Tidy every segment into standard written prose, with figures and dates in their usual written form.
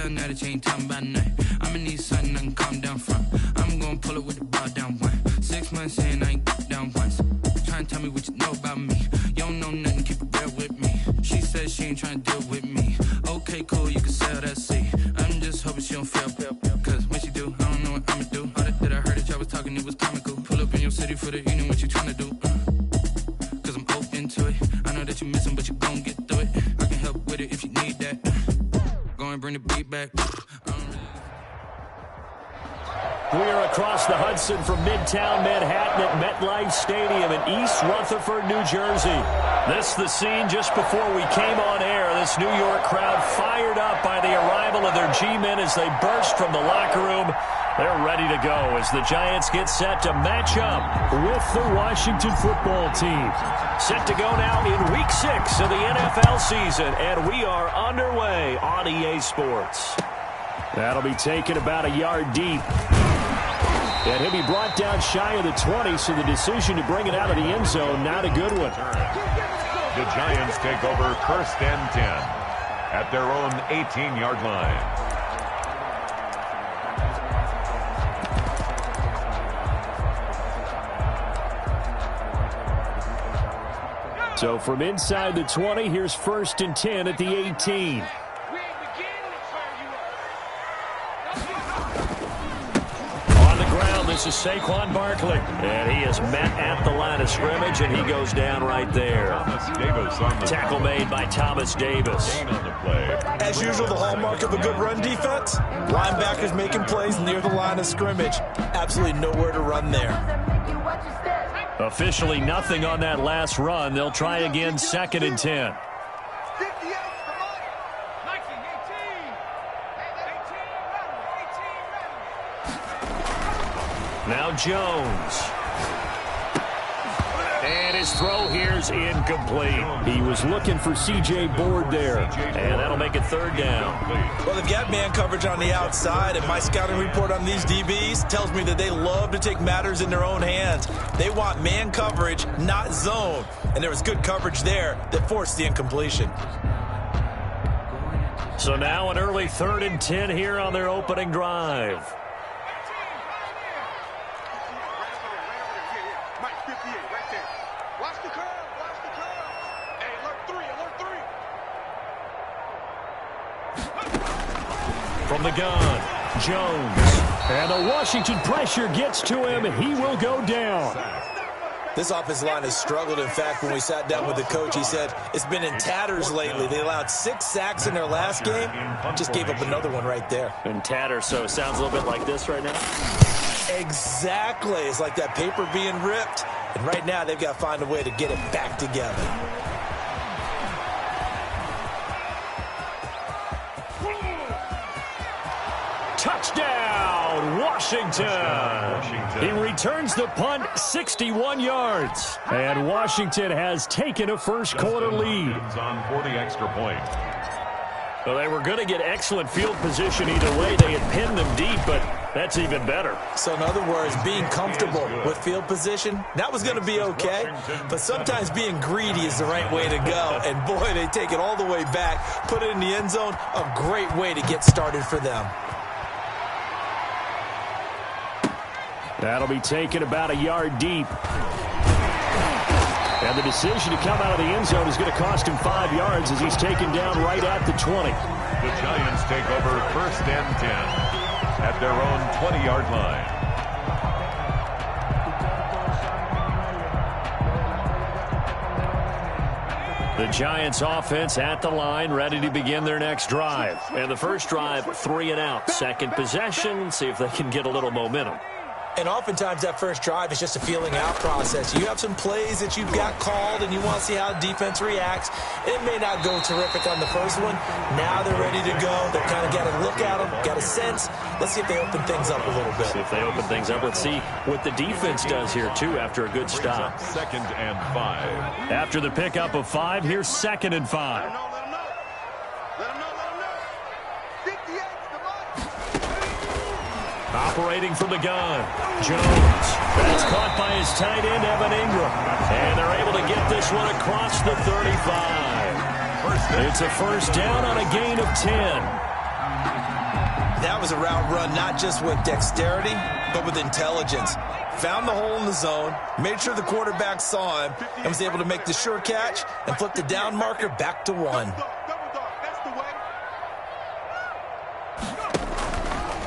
tell now that you ain't talking about nothing. I'ma need something I can calm down from. I'm gonna pull it with the ball down one. 6 months in, I ain't down once. Trying to tell me what you know about me. You don't know nothing, keep it real with me. She said she ain't trying to deal with me. Okay, cool, you can sell that seat. I'm just hoping she don't fail. Cause when she do, I don't know what I'ma do. All that I heard that y'all was talking, it was comical. Pull up in your city for the evening, what you trying to do? Cause I'm open to it. I know that you miss him, but you gon' get through it. I can help with it if you need that. Go and bring the beat back. We are across the Hudson from Midtown Manhattan at MetLife Stadium in East Rutherford, New Jersey. This the scene just before we came on air. This New York crowd fired up by the arrival of their G-men as they burst from the locker room. They're ready to go as the Giants get set to match up with the Washington football team. Set to go now in Week 6 of the NFL season, and we are underway on EA Sports. That'll be taken about a yard deep. And he'll be brought down shy of the 20, so the decision to bring it out of the end zone, not a good one. The Giants take over 1st and 10 at their own 18-yard line. So from inside the 20, here's 1st and 10 at the 18. This is Saquon Barkley, and he is met at the line of scrimmage, and he goes down right there. Tackle made by Thomas Davis. As usual, the hallmark of a good run defense, linebackers making plays near the line of scrimmage. Absolutely nowhere to run there. Officially nothing on that last run. They'll try again 2nd and 10. Now Jones. And his throw here's incomplete. He was looking for C.J. Board there. And that'll make it 3rd down. Well, they've got man coverage on the outside, and my scouting report on these DBs tells me that they love to take matters in their own hands. They want man coverage, not zone. And there was good coverage there that forced the incompletion. So now an early 3rd and 10 here on their opening drive. From the gun, Jones. And the Washington pressure gets to him. He will go down. This offensive line has struggled. In fact, when we sat down with the coach, he said it's been in tatters lately. They allowed 6 sacks in their last game. Just gave up another one right there. In tatters, so it sounds a little bit like this right now? Exactly. It's like that paper being ripped. And right now, they've got to find a way to get it back together. Touchdown, Washington. He returns the punt 61 yards. And Washington has taken a first quarter lead. On for the extra point. Well, they were going to get excellent field position either way. They had pinned them deep, but that's even better. So in other words, being comfortable with field position, that was going to be okay. But sometimes being greedy is the right way to go. And boy, they take it all the way back, put it in the end zone. A great way to get started for them. That'll be taken about a yard deep. And the decision to come out of the end zone is going to cost him 5 yards as he's taken down right at the 20. The Giants take over 1st and 10 at their own 20-yard line. The Giants offense at the line, ready to begin their next drive. And the first drive, 3 and out. Second possession, see if they can get a little momentum. And oftentimes that first drive is just a feeling out process. You have some plays that you've got called and you want to see how defense reacts. It may not go terrific on the first one. Now they're ready to go. They've kind of got to look at them, got a sense. Let's see if they open things up a little bit. See if they open things up. Let's see what the defense does here, too, after a good stop. 2nd and 5. After the pickup of 5, here's 2nd and 5. Operating from the gun, Jones. That's caught by his tight end, Evan Ingram. And they're able to get this one across the 35. It's a first down on a gain of 10. That was a route run not just with dexterity, but with intelligence. Found the hole in the zone, made sure the quarterback saw him, and was able to make the sure catch and flip the down marker back to 1.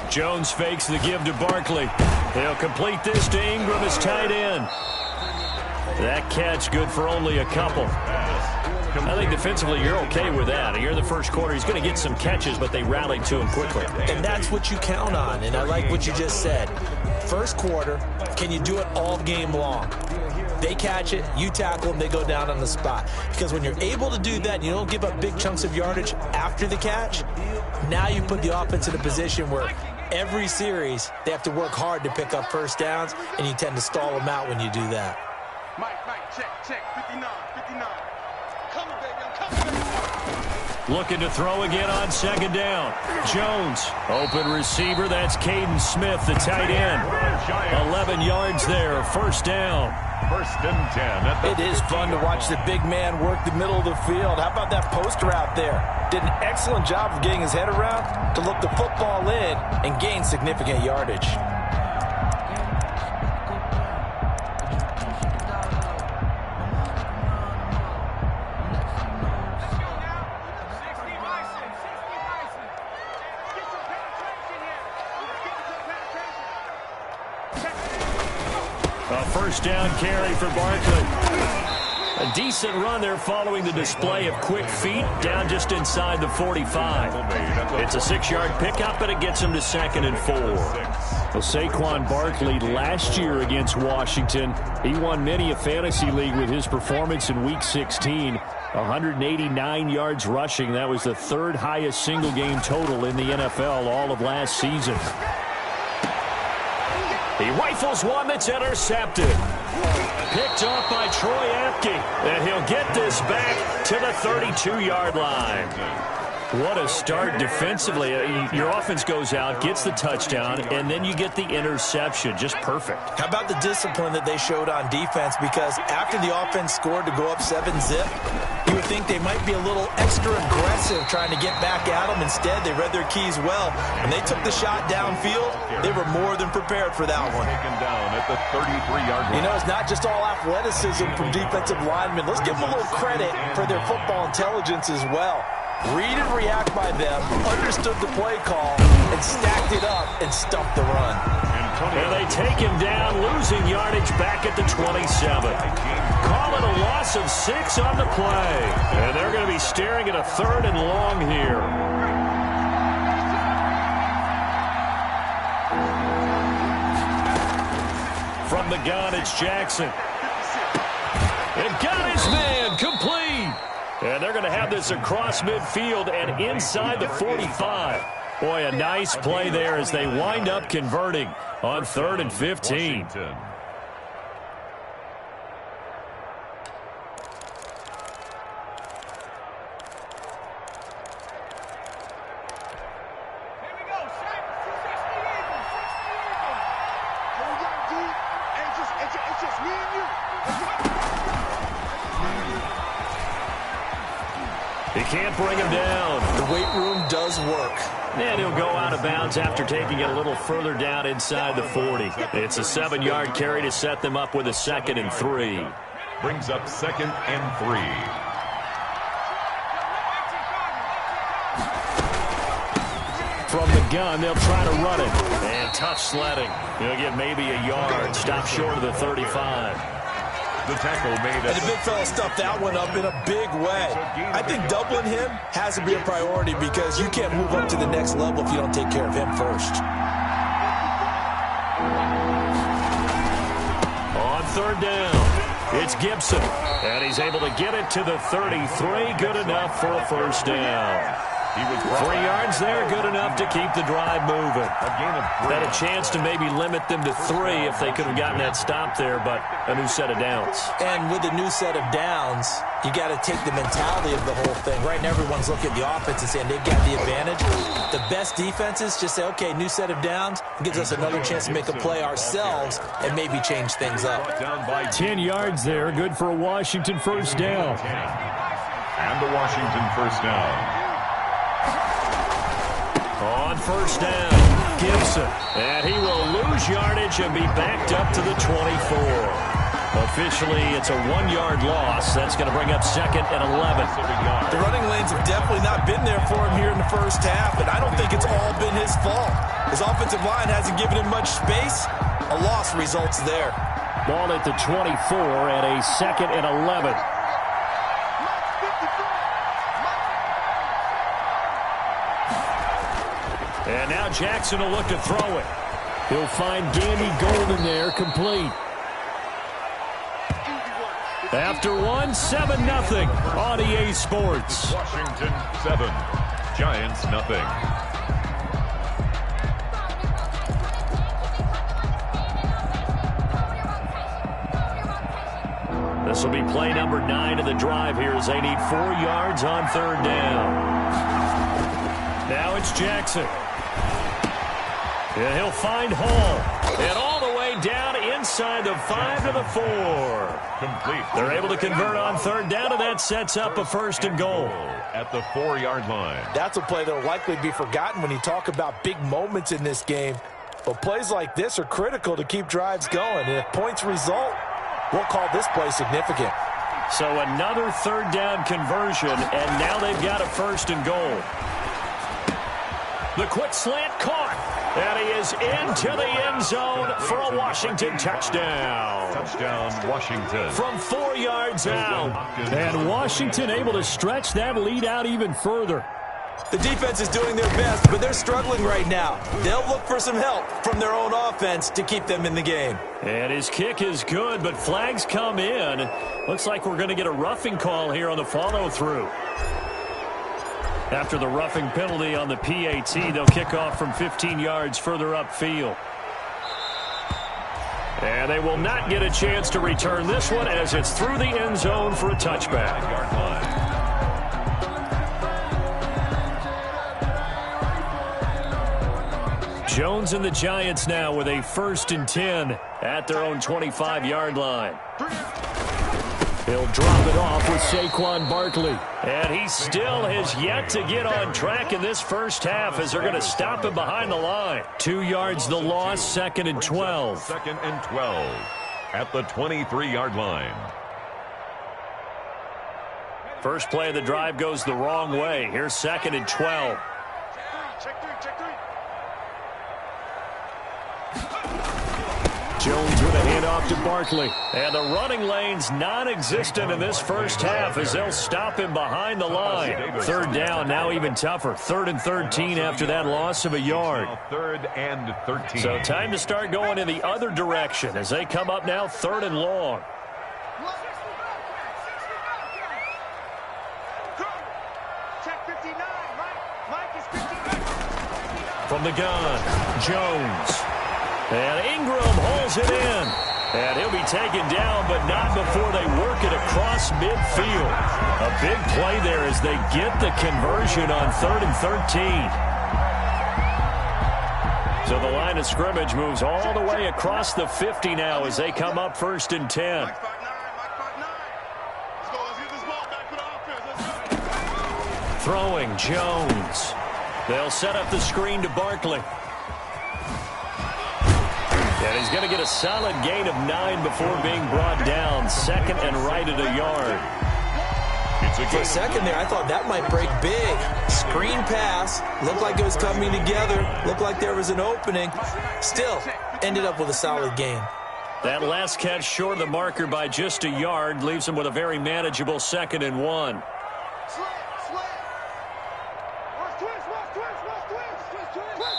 Jones fakes the give to Barkley. He'll complete this to Ingram as tight end. That catch good for only a couple. I think defensively you're okay with that. Here in the first quarter, he's going to get some catches, but they rallied to him quickly. And that's what you count on, and I like what you just said. First quarter, can you do it all game long? They catch it, you tackle them, they go down on the spot. Because when you're able to do that, you don't give up big chunks of yardage after the catch, now you put the offense in a position where every series they have to work hard to pick up first downs, and you tend to stall them out when you do that. Mike, check, 59. Come on, baby, I'm coming. Looking to throw again on second down. Jones, open receiver. That's Caden Smith, the tight end. 11 yards there, first down. First and 10. It is fun to watch the big man work the middle of the field. How about that post route there? Did an excellent job of getting his head around to look the football in and gain significant yardage. A first down carry for Barkley. A decent run there following the display of quick feet down just inside the 45. It's a 6-yard pickup, and it gets him to 2nd and 4. Well, Saquon Barkley last year against Washington, he won many a fantasy league with his performance in Week 16. 189 yards rushing. That was the 3rd highest single game total in the NFL all of last season. He rifles one that's intercepted. Picked off by Troy Apke. And he'll get this back to the 32-yard line. What a start defensively. Your offense goes out, gets the touchdown, and then you get the interception. Just perfect. How about the discipline that they showed on defense? Because after the offense scored to go up 7-zip, you would think they might be a little extra aggressive trying to get back at them. Instead, they read their keys well. When they took the shot downfield, they were more than prepared for that one. Taken down at the 33-yard line. You know, it's not just all athleticism from defensive linemen. Let's give them a little credit for their football intelligence as well. Read and react by them, understood the play call, and stacked it up and stuffed the run. And they take him down, losing yardage back at the 27. Call it a loss of 6 on the play. And they're going to be staring at a 3rd and long here. From the gun, it's Jackson. And got his man, complete. And they're going to have this across midfield and inside the 45. Boy, a nice play there as they wind up converting on 3rd and 15. Washington. He can't bring him down. The weight room does work. And he'll go out of bounds after taking it a little further down inside the 40. It's a 7-yard carry to set them up with a 2nd and 3. Brings up 2nd and 3. From the gun, they'll try to run it. And tough sledding. He'll get maybe a yard. Stop short of the 35. The tackle made. And the big fella stuffed that one up in a big way. I think doubling him has to be a priority because you can't move up to the next level if you don't take care of him first. On 3rd down, it's Gibson. And he's able to get it to the 33. Good enough for a first down. 3 yards there, good enough to keep the drive moving. Had a chance to maybe limit them to 3 if they could have gotten that stop there, but a new set of downs. And with a new set of downs, you got to take the mentality of the whole thing. Right now, everyone's looking at the offense and saying they've got the advantage. The best defenses just say, okay, new set of downs, gives us another chance to make a play ourselves and maybe change things up. 10 yards there, good for a Washington first down. And the Washington first down. On On first down, Gibson. And he will lose yardage and be backed up to the 24. Officially, it's a 1-yard loss. That's going to bring up 2nd and 11. The running lanes have definitely not been there for him here in the first half, and I don't think it's all been his fault. His offensive line hasn't given him much space. A loss results there. Ball at the 24 at a 2nd and 11. And now Jackson will look to throw it. He'll find Gandy Golden there, complete. After one, 7-0 on EA Sports. Washington 7, Giants nothing. This will be play number 9 of the drive here as they need 4 yards on 3rd down. Now it's Jackson. And he'll find Hall. And all the way down inside the 5 to the 4. Complete. They're able to convert on 3rd down, and that sets up a 1st and goal. At the 4-yard line. That's a play that will likely be forgotten when you talk about big moments in this game. But plays like this are critical to keep drives going. And if points result, we'll call this play significant. So another 3rd down conversion, and now they've got a 1st and goal. The quick slant caught. And he is into the end zone for a Washington touchdown. Touchdown, Washington. From 4 yards out. And Washington able to stretch that lead out even further. The defense is doing their best, but they're struggling right now. They'll look for some help from their own offense to keep them in the game. And his kick is good, but flags come in. Looks like we're going to get a roughing call here on the follow-through. After the roughing penalty on the PAT, they'll kick off from 15 yards further upfield. And they will not get a chance to return this one as it's through the end zone for a touchback. Jones and the Giants now with a 1st and 10 at their own 25-yard line. He'll drop it off with Saquon Barkley. And he still has yet to get on track in this first half as they're going to stop him behind the line. 2 yards the loss, 2nd and 12. 2nd and 12 at the 23-yard line. First play of the drive goes the wrong way. Here's 2nd and 12. Jones with a handoff to Barkley. And the running lane's non-existent in this first half as they'll stop him behind the line. 3rd down, now even tougher. 3rd and 13 after that loss of a yard. 3rd and 13. So time to start going in the other direction as they come up now 3rd and long. From the gun, Jones. And Ingram holds it in. And he'll be taken down, but not before they work it across midfield. A big play there as they get the conversion on 3rd and 13. So the line of scrimmage moves all the way across the 50 now as they come up 1st and 10. Throwing, Jones. They'll set up the screen to Barkley. And he's going to get a solid gain of 9 before being brought down. 2nd and right at a yard. For a second there, I thought that might break big. Screen pass. Looked like it was coming together. Looked like there was an opening. Still, ended up with a solid gain. That last catch short of the marker by just a yard leaves him with a very manageable 2nd and 1.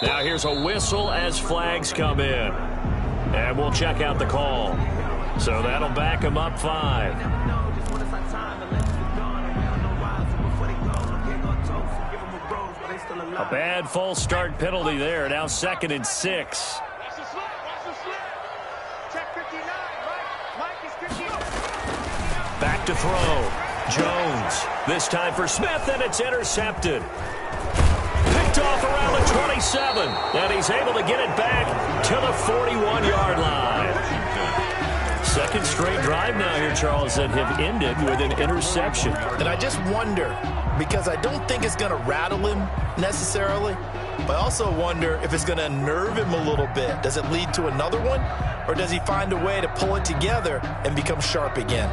Now here's a whistle as flags come in. And we'll check out the call. So that'll back him up 5. A bad false start penalty there. Now 2nd and 6. Back to throw. Jones. This time for Smith, and it's intercepted. Picked off around the 27, and he's able to get it back to the 41-yard line. 2nd straight drive now here, Charles, that have ended with an interception. And I just wonder, because I don't think it's going to rattle him necessarily, But I also wonder if it's going to unnerve him a little bit. Does it lead to another one? Or does he find a way to pull it together and become sharp again?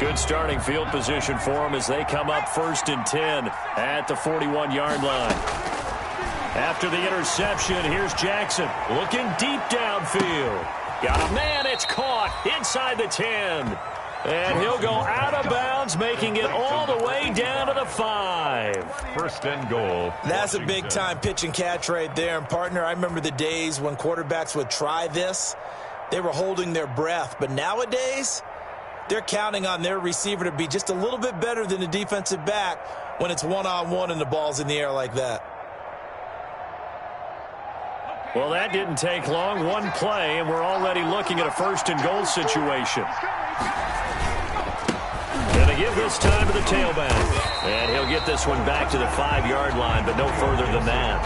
Good starting field position for him as they come up 1st and 10 at the 41-yard line. After the interception, here's Jackson looking deep downfield. Got a man, it's caught inside the 10. And he'll go out of bounds, making it all the way down to the 5. 1st and goal. That's a big-time pitch and catch right there. And, partner, I remember the days when quarterbacks would try this. They were holding their breath. But nowadays, they're counting on their receiver to be just a little bit better than the defensive back when it's one-on-one and the ball's in the air like that. Well, that didn't take long. One play, and we're already looking at a 1st and goal situation. Going to give this time to the tailback. And he'll get this one back to the 5-yard line, but no further than that.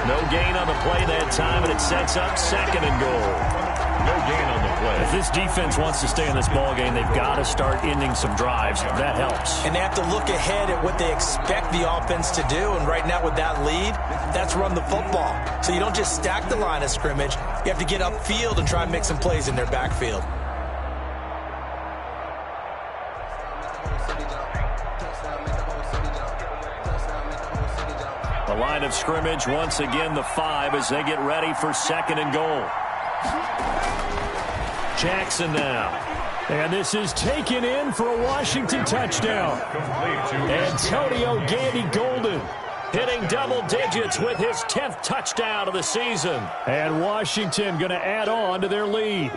No gain on the play that time, and it sets up 2nd and goal. No gain on the play. If this defense wants to stay in this ballgame, they've got to start ending some drives. That helps. And they have to look ahead at what they expect the offense to do. And right now with that lead, that's run the football. So you don't just stack the line of scrimmage. You have to get upfield and try and make some plays in their backfield. The line of scrimmage, once again, the 5 as they get ready for 2nd and goal. Jackson now. And this is taken in for a Washington touchdown. Antonio Gandy-Golden hitting double digits with his 10th touchdown of the season. And Washington going to add on to their lead.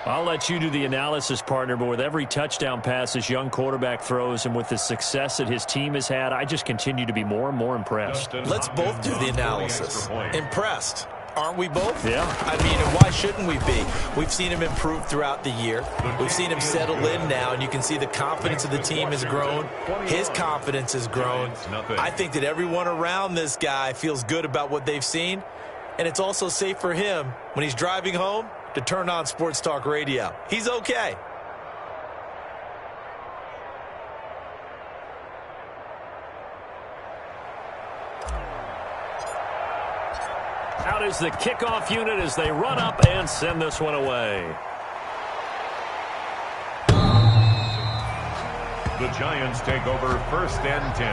I'll let you do the analysis, partner, but with every touchdown pass this young quarterback throws and with the success that his team has had, I just continue to be more and more impressed. Let's both do the analysis. Impressed. Aren't we both? Yeah. I mean, and why shouldn't we be? We've seen him improve throughout the year. We've seen him settle in now, and you can see the confidence of the team has grown. His confidence has grown. I think that everyone around this guy feels good about what they've seen, and it's also safe for him when he's driving home to turn on Sports Talk Radio. He's okay. Out is the kickoff unit as they run up and send this one away. The Giants take over 1st and 10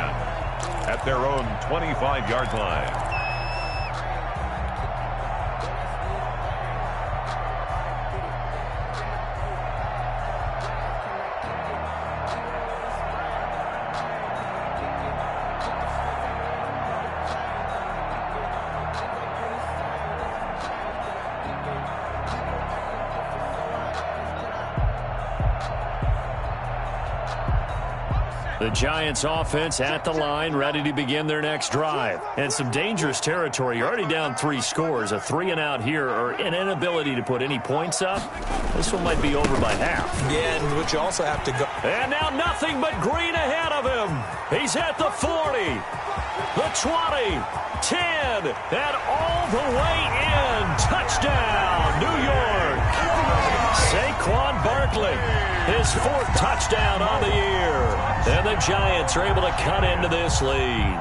at their own 25-yard line. The Giants offense at the line, ready to begin their next drive. And some dangerous territory. You're already down 3 scores. A 3-and-out here or an inability to put any points up. This one might be over by half. Yeah, and which you also have to go. And now nothing but green ahead of him. He's at the 40, the 20, 10, and all the way in. Touchdown, New York. Saquon Barkley, his 4th touchdown on the year. And the Giants are able to cut into this lead.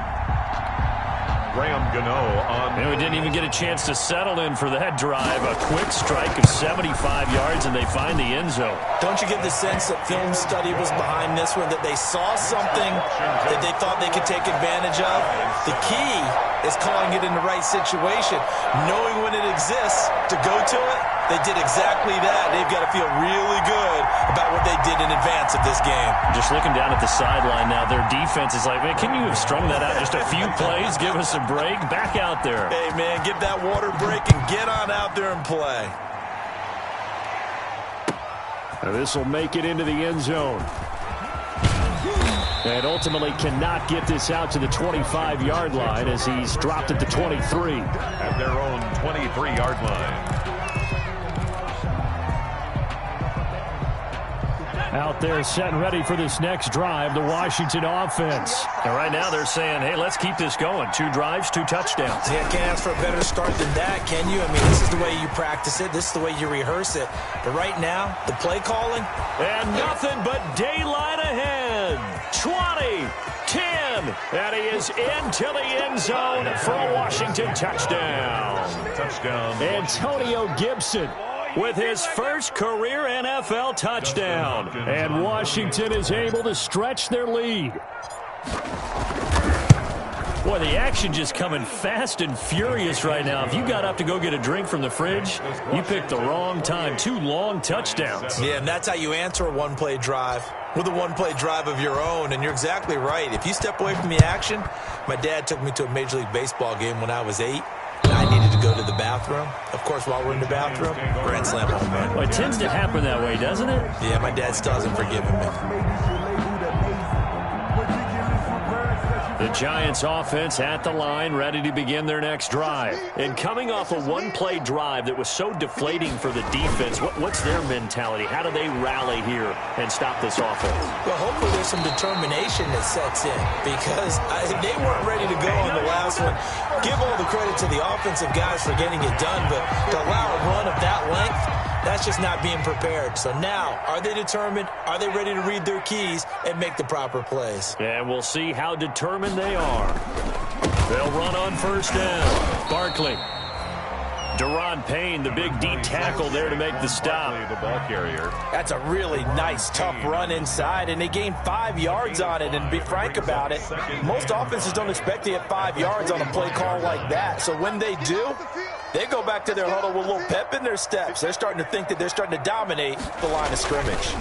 Graham Gano on. And we didn't even get a chance to settle in for that drive. A quick strike of 75 yards, and they find the end zone. Don't you get the sense that film study was behind this one, that they saw something that they thought they could take advantage of? The key is calling it in the right situation, knowing when it exists to go to it. They did exactly that. They've got to feel really good about what they did in advance of this game. Just looking down at the sideline now, their defense is like, man, can you have strung that out just a few plays? Give us a break. Back out there. Hey, man, give that water break and get on out there and play. This will make it into the end zone. And ultimately cannot get this out to the 25-yard line as he's dropped at the 23. At their own 23-yard line. Out there set and ready for this next drive, the Washington offense. And right now they're saying, hey, let's keep this going. 2 drives, 2 touchdowns. Yeah, can't ask for a better start than that, can you? I mean, this is the way you practice it. This is the way you rehearse it. But right now, the play calling. And nothing but daylight ahead. 20, 10, and he is into the end zone for a Washington touchdown. Touchdown. Antonio Gibson with his first career NFL touchdown. And Washington is able to stretch their lead. Boy, the action just coming fast and furious right now. If you got up to go get a drink from the fridge, you picked the wrong time. 2 long touchdowns. Yeah, and that's how you answer a one-play drive, with a one-play drive of your own. And you're exactly right. If you step away from the action, my dad took me to a Major League Baseball game when I was 8. I needed to go to the bathroom. Of course, while we're in the bathroom, grand slam home run. Well, it tends to happen that way, doesn't it? Yeah, my dad still hasn't forgiven me. The Giants offense at the line, ready to begin their next drive. And coming off a one-play drive that was so deflating for the defense, what's their mentality? How do they rally here and stop this offense? Well, hopefully there's some determination that sets in, because they weren't ready to go on the last one. Give all the credit to the offensive guys for getting it done, but to allow a run of that length, that's just not being prepared. So now, are they determined? Are they ready to read their keys and make the proper plays? And we'll see how determined they are. They'll run on first down. Barkley. Deron Payne, the big D tackle there to make the stop. The ball carrier. That's a really nice, tough run inside, and they gained 5 yards on it. And to be frank about it, most offenses don't expect to get 5 yards on a play call like that. So when they do, they go back to their huddle with a little pep in their steps. They're starting to think that they're starting to dominate the line of scrimmage.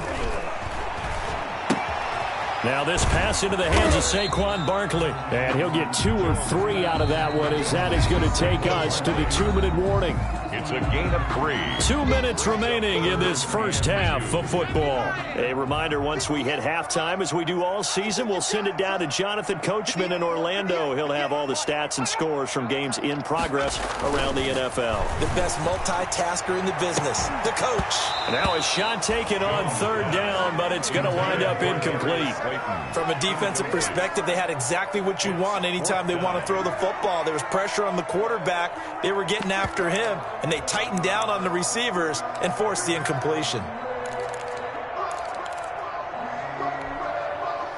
Now this pass into the hands of Saquon Barkley. And he'll get 2 or 3 out of that one, as that is going to take us to the 2-minute warning. It's a gain of 3. 2 minutes remaining in this first half of football. A reminder, once we hit halftime, as we do all season, we'll send it down to Jonathan Coachman in Orlando. He'll have all the stats and scores from games in progress around the NFL. The best multitasker in the business, the coach. Now a shot taken on 3rd down, but it's going to wind up incomplete. From a defensive perspective, they had exactly what you want anytime they want to throw the football. There was pressure on the quarterback. They were getting after him, and they tightened down on the receivers and forced the incompletion.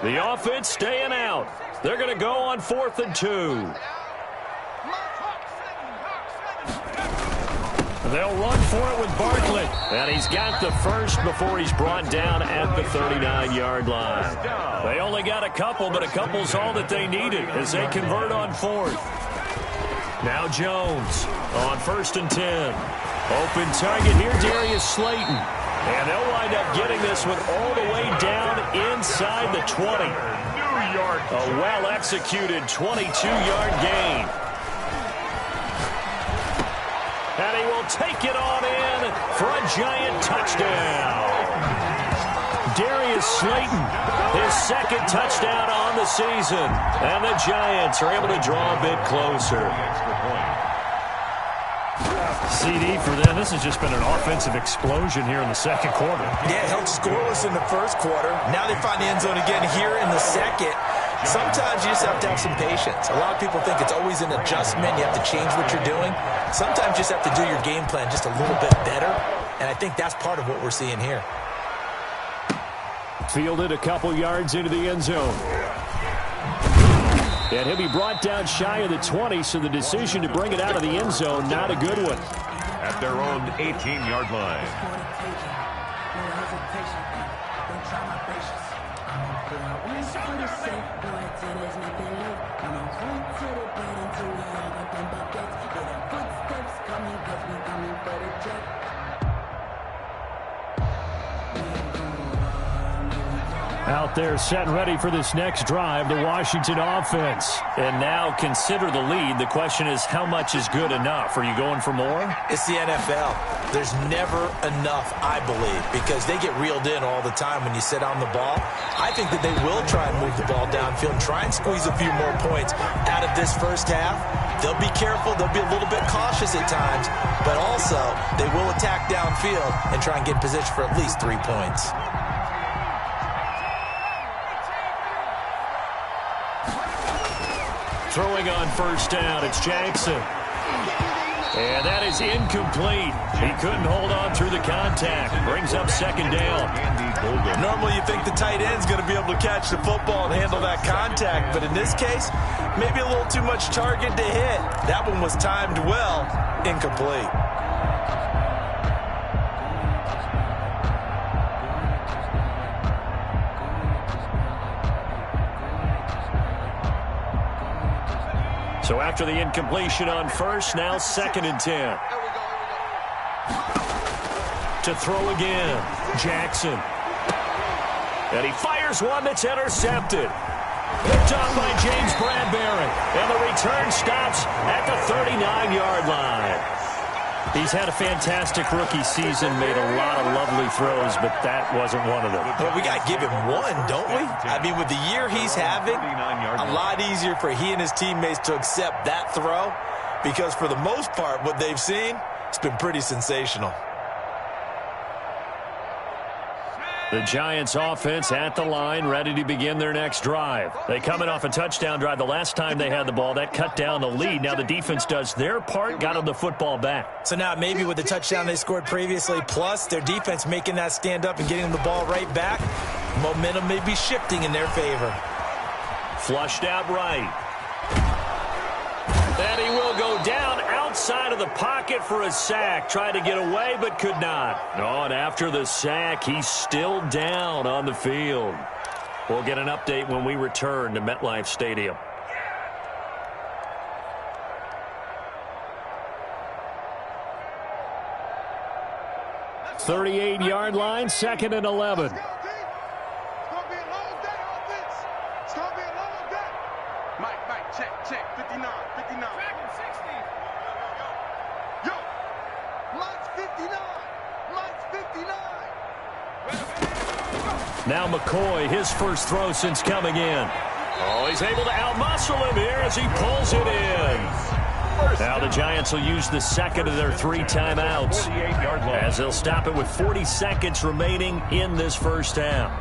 The offense staying out. They're going to go on 4th and 2. They'll run for it with Barkley. And he's got the first before he's brought down at the 39-yard line. They only got a couple, but a couple's all that they needed as they convert on 4th. Now Jones on 1st and 10. Open target here, Darius Slayton. And they'll wind up getting this one all the way down inside the 20. A well-executed 22-yard gain. And he will take it on in for a giant touchdown. Darius Slayton, his 2nd touchdown on the season. And the Giants are able to draw a bit closer. CD for them. This has just been an offensive explosion here in the 2nd quarter. Yeah, held scoreless in the 1st quarter. Now they find the end zone again here in the 2nd. Sometimes you just have to have some patience. A lot of people think it's always an adjustment. You have to change what you're doing. Sometimes you just have to do your game plan just a little bit better. And I think that's part of what we're seeing here. Fielded a couple yards into the end zone. And he'll be brought down shy of the 20, so the decision to bring it out of the end zone, not a good one. At their own 18-yard line. Out there set and ready for this next drive, the Washington offense. And now consider the lead. The question is, how much is good enough? Are you going for more? It's the NFL. There's never enough, I believe, because they get reeled in all the time when you sit on the ball. I think that they will try and move the ball downfield and try and squeeze a few more points out of this first half. They'll be careful. They'll be a little bit cautious at times, but also they will attack downfield and try and get in position for at least 3 points. throwing on first down. It's Jackson. And that is incomplete. He couldn't hold on through the contact. Brings up second down. Normally you think the tight end's going to be able to catch the football and handle that contact, but in this case, maybe a little too much target to hit. That one was timed well. Incomplete. So after the incompletion on first, now 2nd and 10. To throw again, Jackson. And he fires one that's intercepted. Picked off by James Bradbury. And the return stops at the 39-yard line. He's had a fantastic rookie season, made a lot of lovely throws, but that wasn't one of them. But we got to give him one, don't we? I mean, with the year he's having, a lot easier for he and his teammates to accept that throw because for the most part, what they've seen, it's been pretty sensational. The Giants offense at the line, ready to begin their next drive. They coming off a touchdown drive the last time they had the ball. That cut down the lead. Now the defense does their part, got them the football back. So now maybe with the touchdown they scored previously, plus their defense making that stand up and getting them the ball right back, momentum may be shifting in their favor. Flushed out right. And he will go down outside of the pocket for a sack. Tried to get away, but could not. Oh, and after the sack, he's still down on the field. We'll get an update when we return to MetLife Stadium. "38-yard line, 2nd and 11. Check, 59, 59. Yo, Mike's 59. Mike's 59. Now McCoy, his first throw since coming in. Oh, he's able to outmuscle him here as he pulls it in. Now the Giants will use the second of their 3 timeouts as they'll stop it with 40 seconds remaining in this first half.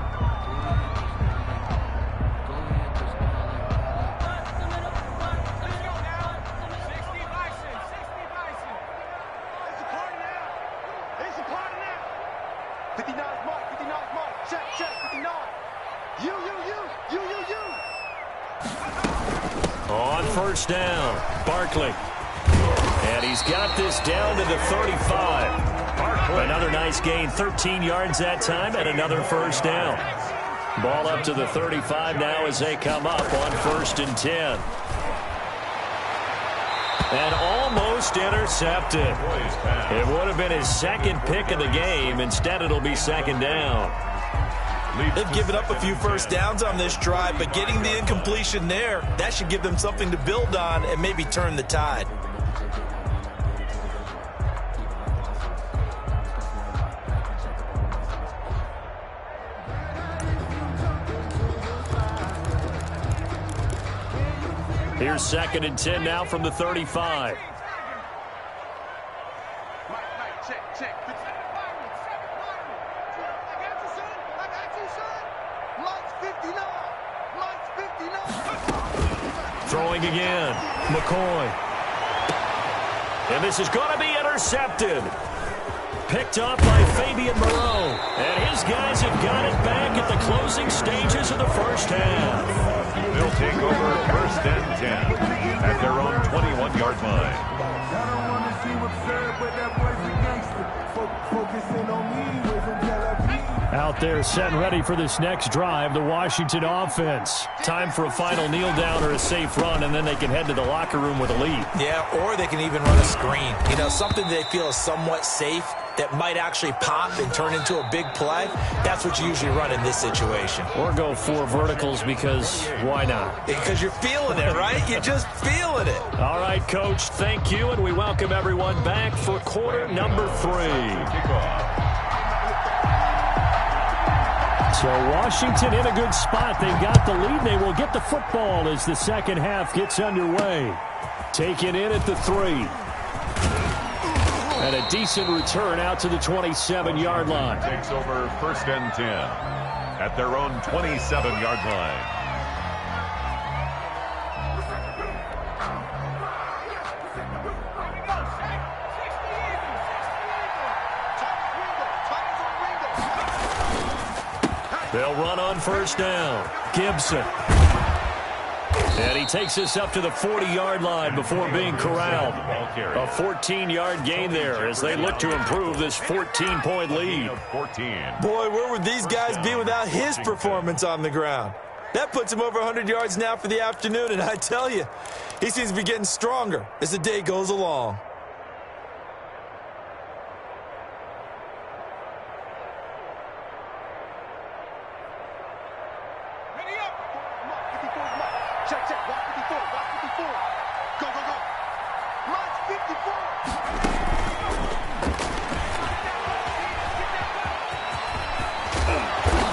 On first down, Barkley. And he's got this down to the 35. Another nice gain, 13 yards that time, and another first down. Ball up to the 35 now as they come up on 1st and 10. And almost intercepted. It would have been his second pick of the game. Instead, it'll be 2nd down. They've given up a few first downs on this drive, but getting the incompletion there, that should give them something to build on and maybe turn the tide. Here's 2nd and 10 now from the 35. Check. Throwing again, McCoy. And this is going to be intercepted. Picked up by Fabian Moreau. And his guys have got it back at the closing stages of the first half. They'll take over 1st and 10 at their own 21-yard line. Out there set and ready for this next drive, the Washington offense. Time for a final kneel down or a safe run, and then they can head to the locker room with a lead. Yeah, or they can even run a screen. You know, something they feel is somewhat safe that might actually pop and turn into a big play. That's what you usually run in this situation. Or go 4 verticals because why not? Because you're feeling it, right? You're just feeling it. All right, Coach, thank you, and we welcome everyone back for quarter number 3. So Washington in a good spot. They've got the lead. They will get the football as the second half gets underway. Taken in at the 3. And a decent return out to the 27-yard line. Takes over 1st and 10 at their own 27-yard line. They'll run on first down. Gibson. And he takes this up to the 40-yard line before being corralled. A 14-yard gain there as they look to improve this 14-point lead. Boy, where would these guys be without his performance on the ground? That puts him over 100 yards now for the afternoon, and I tell you, he seems to be getting stronger as the day goes along. Check, check. Watch 54. Watch 54. Go, go, go. March 54.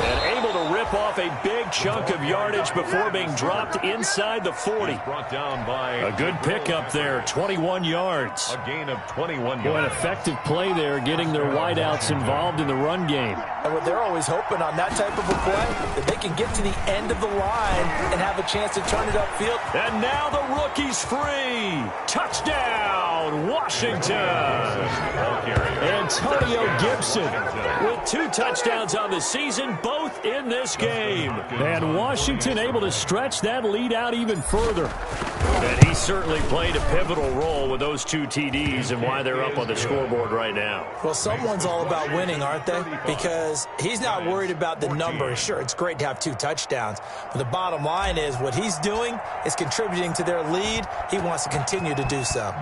And able to rip off a big chunk of yardage before being dropped inside the 40. Brought down by A good pickup there, 21 yards. a gain of 21 Boy, an yards. effective play there, getting their wideouts involved in the run game. And what they're always hoping on that type of a play, that they can get to the end of the line and have a chance to turn it upfield. And now the rookie's free. Touchdown, Washington. Antonio Gibson with 2 touchdowns on the season, both in this game. And Washington able to stretch that lead out even further. And he certainly played a pivotal role with those 2 TDs and why they're up on the scoreboard right now. Well, someone's all about winning, aren't they? Because he's not worried about the number. Sure, it's great to have 2 touchdowns. But the bottom line is what he's doing is contributing to their lead. He wants to continue to do so.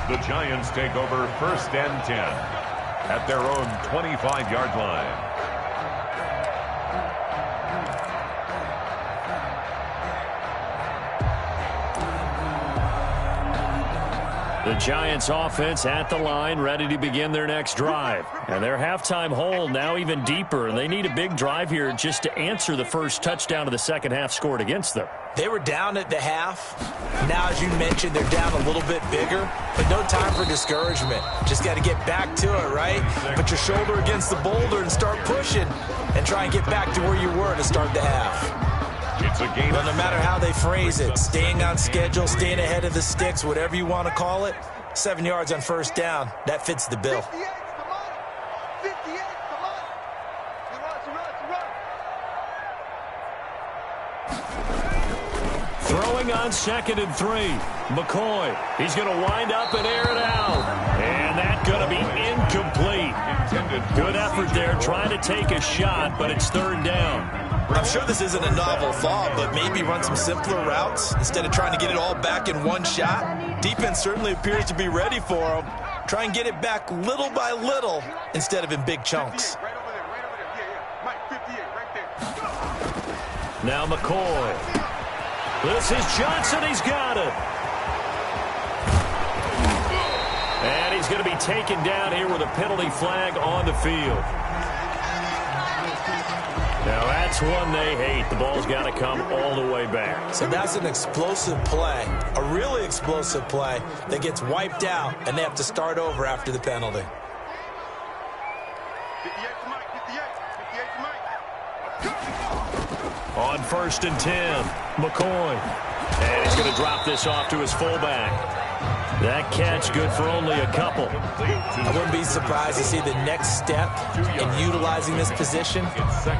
The Giants take over first and 10 at their own 25-yard line. The Giants offense at the line, ready to begin their next drive. And their halftime hole now even deeper, and they need a big drive here just to answer the first touchdown of the second half scored against them. They were down at the half. Now, as you mentioned, they're down a little bit bigger, but no time for discouragement. Just got to get back to it, right? Put your shoulder against the boulder and start pushing and try and get back to where you were to start the half. It's a gain. But no matter how they phrase it, staying on schedule, staying ahead of the sticks, whatever you want to call it, 7 yards on first down, that fits the bill. 58, come on. 58, come on. Throwing on 2nd and 3. McCoy, he's going to wind up and air it out. And that's going to be incomplete. Good effort there, trying to take a shot, but it's 3rd down. I'm sure this isn't a novel thought, but maybe run some simpler routes instead of trying to get it all back in one shot. Defense certainly appears to be ready for them. Try and get it back little by little instead of in big chunks. Right over there, right over there. Yeah, Mike, 58, right there. Now McCoy. This is Johnson. He's got it. And he's going to be taken down here with a penalty flag on the field. Now that's one they hate. The ball's got to come all the way back. So that's an explosive play, a really explosive play that gets wiped out, and they have to start over after the penalty. 58 to Mike, 58 to Mike. On 1st and 10, McCoy. And he's going to drop this off to his fullback. That catch good for only a couple. I wouldn't be surprised to see the next step in utilizing this position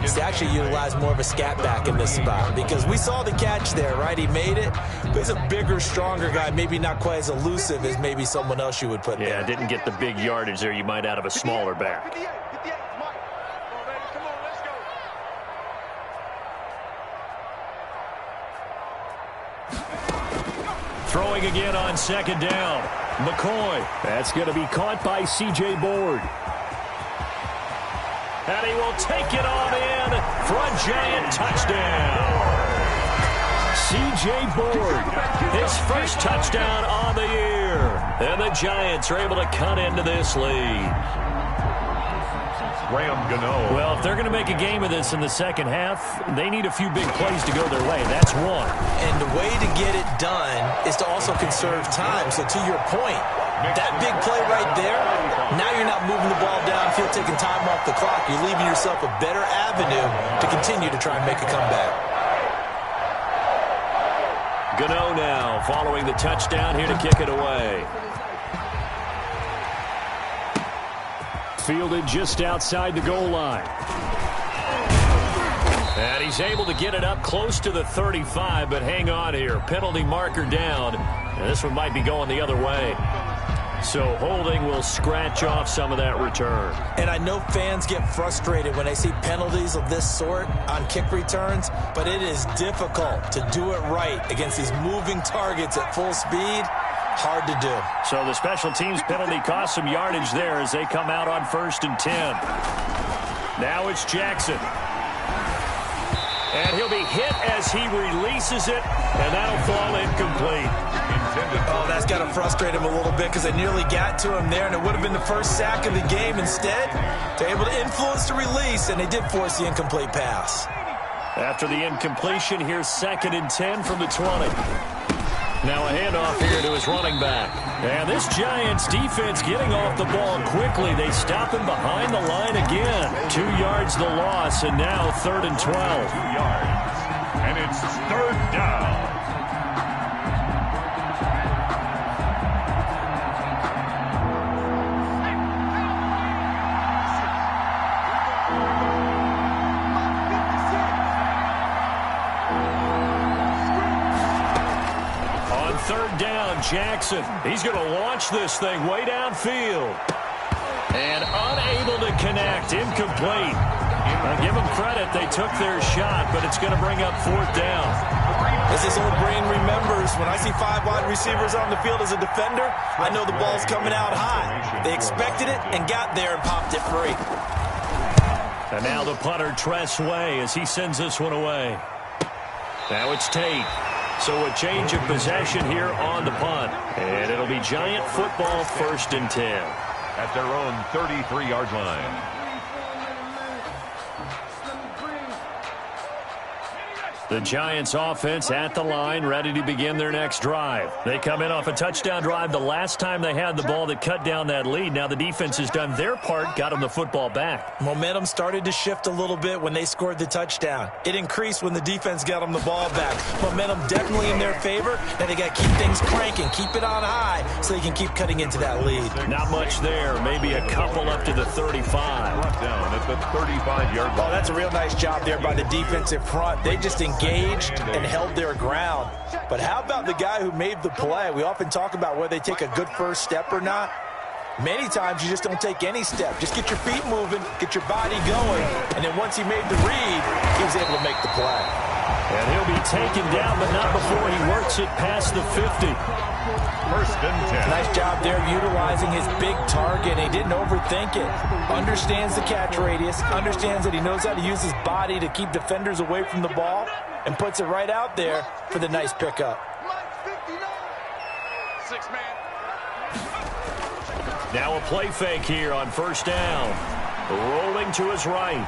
is to actually utilize more of a scat back in this spot, because we saw the catch there, right? He made it, but he's a bigger, stronger guy, maybe not quite as elusive as maybe someone else you would put there. Yeah, didn't get the big yardage there you might out of a smaller back. 58 to Mike. Come on, baby, come on, let's go. Throwing again on 2nd down. McCoy. That's going to be caught by C.J. Board. And he will take it on in for a Giant touchdown. C.J. Board, his first touchdown on the year. And the Giants are able to cut into this lead. Graham Gano. Well, if they're going to make a game of this in the second half, they need a few big plays to go their way. That's one. And the way to get it done is to also conserve time. So to your point, that big play right there, now you're not moving the ball downfield, taking time off the clock. You're leaving yourself a better avenue to continue to try and make a comeback. Gano now following the touchdown here to kick it away. Fielded just outside the goal line. And he's able to get it up close to the 35, but hang on here. Penalty marker down. And this one might be going the other way. So holding will scratch off some of that return. And I know fans get frustrated when they see penalties of this sort on kick returns, but it is difficult to do it right against these moving targets at full speed. Hard to do. So the special teams penalty cost some yardage there as they come out on 1st and 10. Now it's Jackson. And he'll be hit as he releases it, and that'll fall incomplete. Oh, that's got to frustrate him a little bit because they nearly got to him there, and it would have been the first sack of the game. Instead, they're able to influence the release, and they did force the incomplete pass. After the incompletion, here's 2nd and 10 from the 20. Now a handoff here to his running back. And this Giants defense getting off the ball quickly. They stop him behind the line again. 2 yards the loss, and now 3rd and 12. 2 yards. And it's 3rd down. On 3rd down, Jackson. He's going to launch this thing way downfield. And unable to connect. Incomplete. Now give them credit. They took their shot, but it's going to bring up 4th down. As his old brain remembers, when I see 5 wide receivers on the field as a defender, I know the ball's coming out high. They expected it and got there and popped it free. And now the punter, Tress Way, as he sends this one away. Now it's Tate. So a change of possession here on the punt. And it'll be Giant football 1st and 10. At their own 33-yard line. The Giants offense at the line, ready to begin their next drive. They come in off a touchdown drive the last time they had the ball that cut down that lead. Now the defense has done their part, got them the football back. Momentum started to shift a little bit when they scored the touchdown. It increased when the defense got them the ball back. Momentum definitely in their favor. Now they got to keep things cranking, keep it on high so they can keep cutting into that lead. Not much there, maybe a couple up to the 35. Brought down at the 35-yard line. Oh, that's a real nice job there by the defensive front. They just engaged and held their ground. But how about the guy who made the play? We often talk about whether they take a good first step or not. Many times you just don't take any step. Just get your feet moving, get your body going, and then once he made the read, he was able to make the play. And he'll be taken down, but not before he works it past the 50. 1st and 10. Nice job there utilizing his big target. He didn't overthink it. Understands the catch radius, understands that he knows how to use his body to keep defenders away from the ball, and puts it right out there for the nice pickup. 6 man. Now a play fake here on 1st down. Rolling to his right.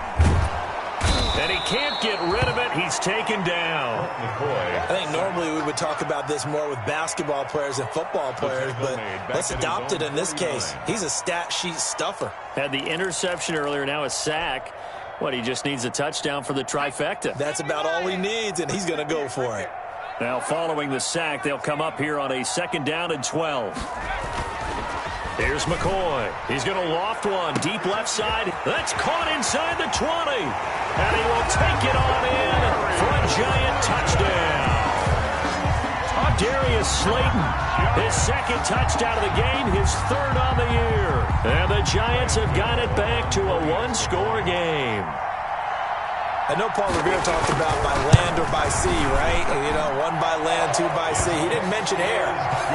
And he can't get rid of it. He's taken down. I think normally we would talk about this more with basketball players and football players, but let's adopt it in this case. He's a stat sheet stuffer. Had the interception earlier, now a sack. What, he just needs a touchdown for the trifecta. That's about all he needs, and he's going to go for it. Now following the sack, they'll come up here on a 2nd down and 12. Here's McCoy. He's going to loft one deep left side. That's caught inside the 20. And he will take it on in for a Giant touchdown. Darius Slayton, his 2nd touchdown of the game, his 3rd on the year. And the Giants have got it back to a 1-score game. I know Paul Revere talked about by land or by sea, right? You know, 1 by land, 2 by sea. He didn't mention air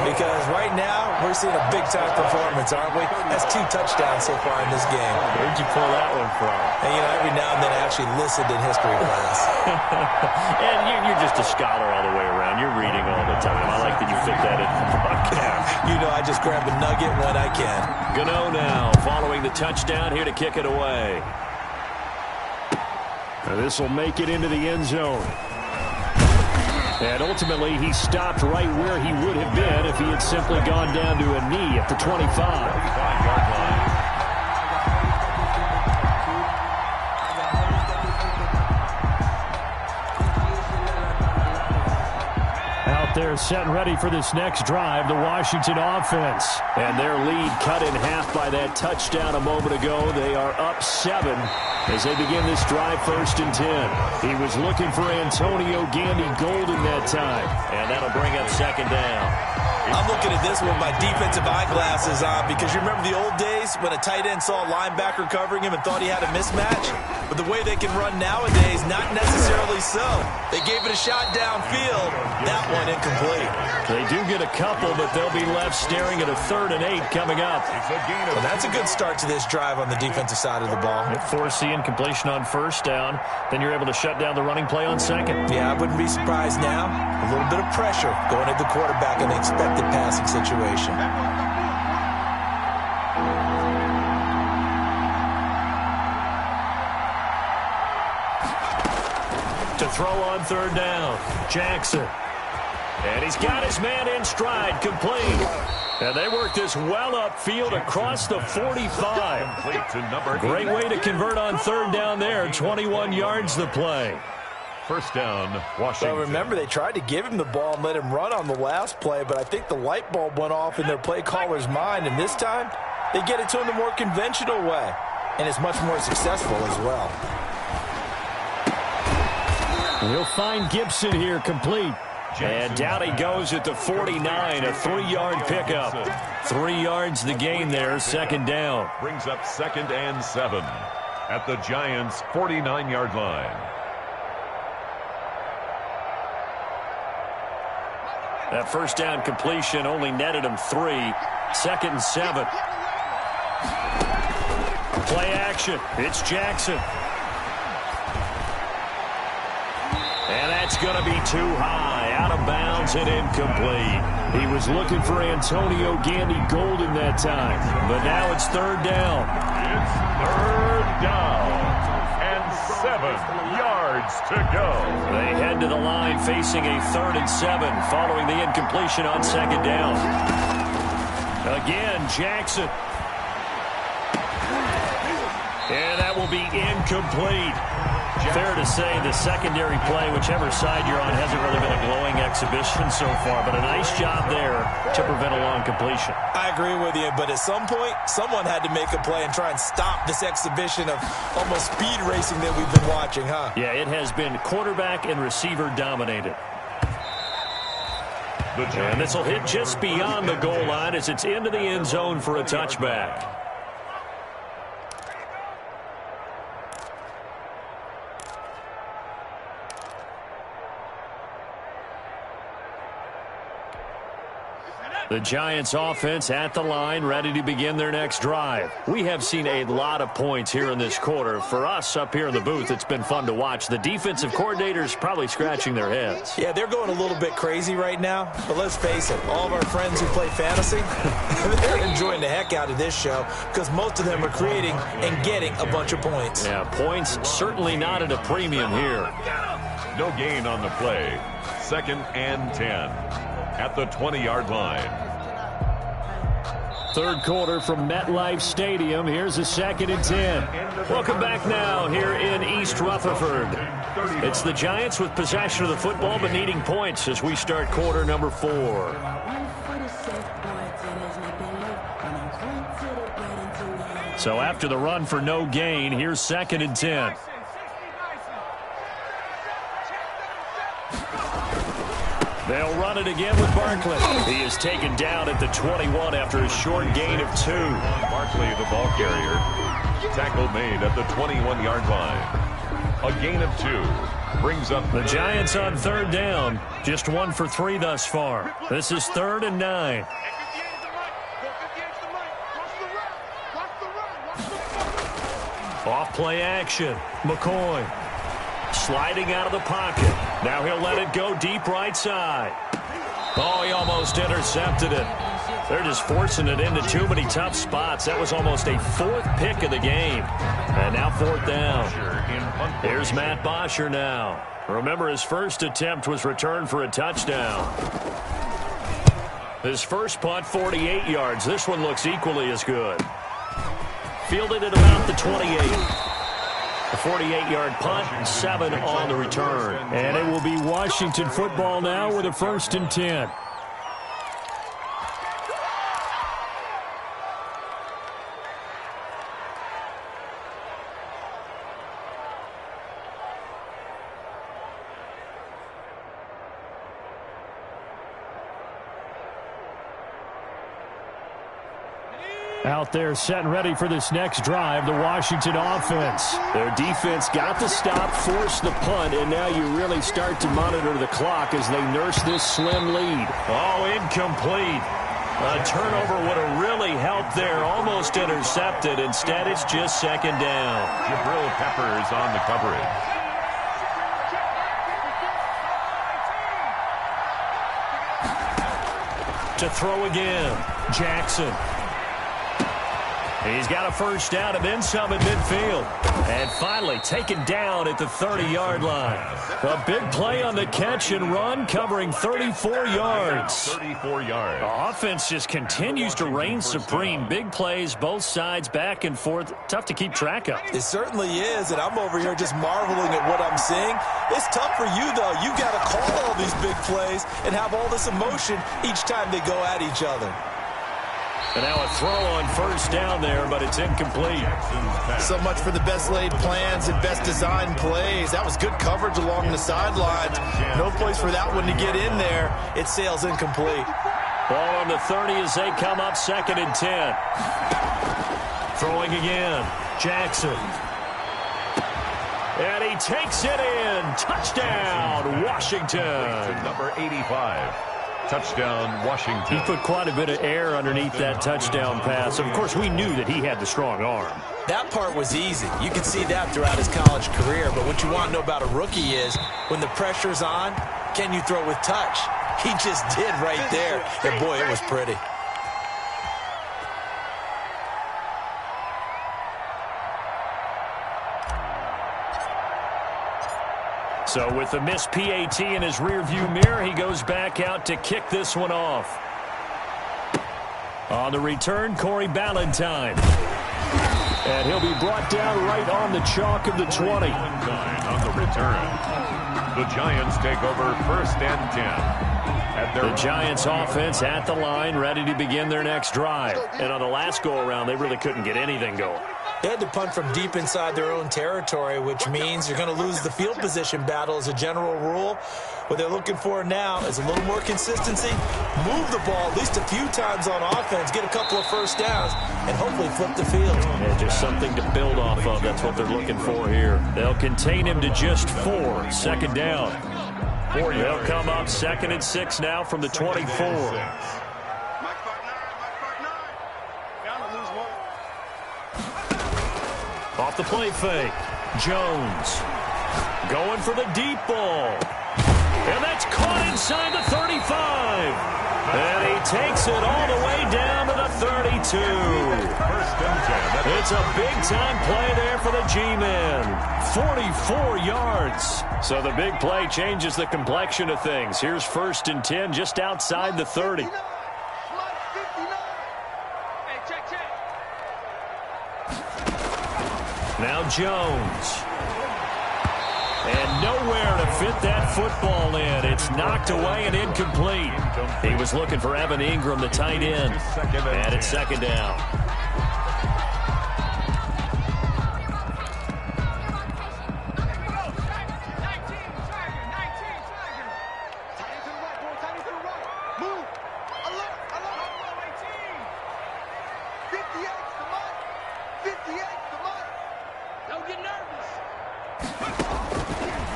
because right now we're seeing a big-time performance, aren't we? That's 2 touchdowns so far in this game. Where'd you pull that one from? And, you know, every now and then I actually listened in history class. And you're just a scholar all the way around. You're reading all the time. I like that you fit that in the broadcast. You know, I just grab a nugget when I can. Gano now following the touchdown here to kick it away. This will make it into the end zone. And ultimately, he stopped right where he would have been if he had simply gone down to a knee at the 25. 25-yard line. Out there set and ready for this next drive, the Washington offense. And their lead cut in half by that touchdown a moment ago. They are up 7 as they begin this drive 1st and 10. He was looking for Antonio Gandy Golden that time. And that'll bring up 2nd down. I'm looking at this with my defensive eyeglasses on because you remember the old days when a tight end saw a linebacker covering him and thought he had a mismatch? But the way they can run nowadays, not necessarily so. They gave it a shot downfield. That one incomplete. They do get a couple, but they'll be left staring at a 3rd and 8 coming up. Well, that's a good start to this drive on the defensive side of the ball. Force the incompletion on 1st down. Then you're able to shut down the running play on 2nd. Yeah, I wouldn't be surprised now. A little bit of pressure going at the quarterback in the expected passing situation. To throw on 3rd down, Jackson. And he's got his man in stride, complete. And they work this well upfield across the 45. Great way to convert on 3rd down there. 21 yards the play. 1st down, Washington. Well, remember, they tried to give him the ball and let him run on the last play, but I think the light bulb went off in their play caller's mind, and this time they get it to him the more conventional way, and it's much more successful as well. He'll find Gibson here, complete. And down he goes at the 49, a 3-yard pickup. 3 yards the gain there, 2nd down. Brings up 2nd and 7 at the Giants' 49-yard line. That 1st down completion only netted him 3. 2nd and 7. Play action. It's Jackson. And that's going to be too high. Out of bounds and incomplete. He was looking for Antonio Gandy Golden that time. But now it's 3rd down. It's 3rd down. And 7 yards to go. They head to the line facing a 3rd and 7 following the incompletion on 2nd down. Again, Jackson. And that will be incomplete. Fair to say the secondary play, whichever side you're on, hasn't really been a glowing exhibition so far, but a nice job there to prevent a long completion. I agree with you, but at some point, someone had to make a play and try and stop this exhibition of almost speed racing that we've been watching, huh? Yeah, it has been quarterback and receiver dominated. And this will hit just beyond the goal line as it's into the end zone for a touchback. The Giants offense at the line, ready to begin their next drive. We have seen a lot of points here in this quarter. For us up here in the booth, it's been fun to watch. The defensive coordinators probably scratching their heads. Yeah, they're going a little bit crazy right now. But let's face it, all of our friends who play fantasy, they're enjoying the heck out of this show because most of them are creating and getting a bunch of points. Yeah, points certainly not at a premium here. No gain on the play. 2nd and 10. At the 20-yard line. 3rd quarter from MetLife Stadium. Here's a 2nd and 10. Welcome back now here in East Rutherford. It's the Giants with possession of the football but needing points as we start quarter number 4. So after the run for no gain, here's 2nd and 10. They'll run it again with Barkley. He is taken down at the 21 after a short gain of 2. Barkley, the ball carrier. Tackle made at the 21-yard line. A gain of 2. Brings up the Giants on 3rd down. Just 1 for 3 thus far. This is 3rd and 9. Off play action. McCoy. Sliding out of the pocket. Now he'll let it go deep right side. Oh, he almost intercepted it. They're just forcing it into too many tough spots. That was almost a 4th pick of the game. And now 4th down. Here's Matt Bosher now. Remember, his first attempt was returned for a touchdown. His first punt, 48 yards. This one looks equally as good. Fielded at about the 28. A 48-yard punt, and 7 on the return. And it will be Washington football now with a 1st and 10. Out there set and ready for this next drive, the Washington offense. Their defense got the stop, forced the punt, and now you really start to monitor the clock as they nurse this slim lead. Oh, incomplete. A turnover would have really helped there, almost intercepted. Instead, it's just 2nd down. Jabril Peppers on the coverage. To throw again, Jackson. He's got a 1st down and then some at midfield. And finally taken down at the 30-yard line. A big play on the catch and run, covering 34 yards. 34 yards. The offense just continues to reign supreme. Big plays, both sides, back and forth. Tough to keep track of. It certainly is, and I'm over here just marveling at what I'm seeing. It's tough for you, though. You got to call all these big plays and have all this emotion each time they go at each other. And now a throw on 1st down there, but it's incomplete. So much for the best laid plans and best designed plays. That was good coverage along the sidelines. No place for that one to get in there. It sails incomplete. Ball on the 30 as they come up 2nd and 10. Throwing again. Jackson. And he takes it in. Touchdown, Washington. Number 85. Touchdown, Washington. He put quite a bit of air underneath that touchdown pass. Of course, we knew that he had the strong arm. That part was easy. You could see that throughout his college career. But what you want to know about a rookie is when the pressure's on, can you throw with touch? He just did right there. And, boy, it was pretty. So with the missed PAT in his rearview mirror, he goes back out to kick this one off. On the return, Corey Ballantyne. And he'll be brought down right on the chalk of the 20. On the return. The Giants take over 1st and 10. The Giants offense at the line, ready to begin their next drive. And on the last go-around, they really couldn't get anything going. They had to punt from deep inside their own territory, which means you're going to lose the field position battle as a general rule. What they're looking for now is a little more consistency, move the ball at least a few times on offense, get a couple of 1st downs, and hopefully flip the field. Yeah, just something to build off of. That's what they're looking for here. They'll contain him to just 4. 2nd down. They'll come up 2nd and 6 now from the 24. Off the play fake. Jones going for the deep ball. And that's caught inside the 35. And he takes it all the way down to the 32. It's a big-time play there for the G-men. 44 yards. So the big play changes the complexion of things. Here's 1st and 10 just outside the 30. Now Jones. And nowhere to fit that football in. It's knocked away and incomplete. He was looking for Evan Ingram, the tight end. And it's 2nd down.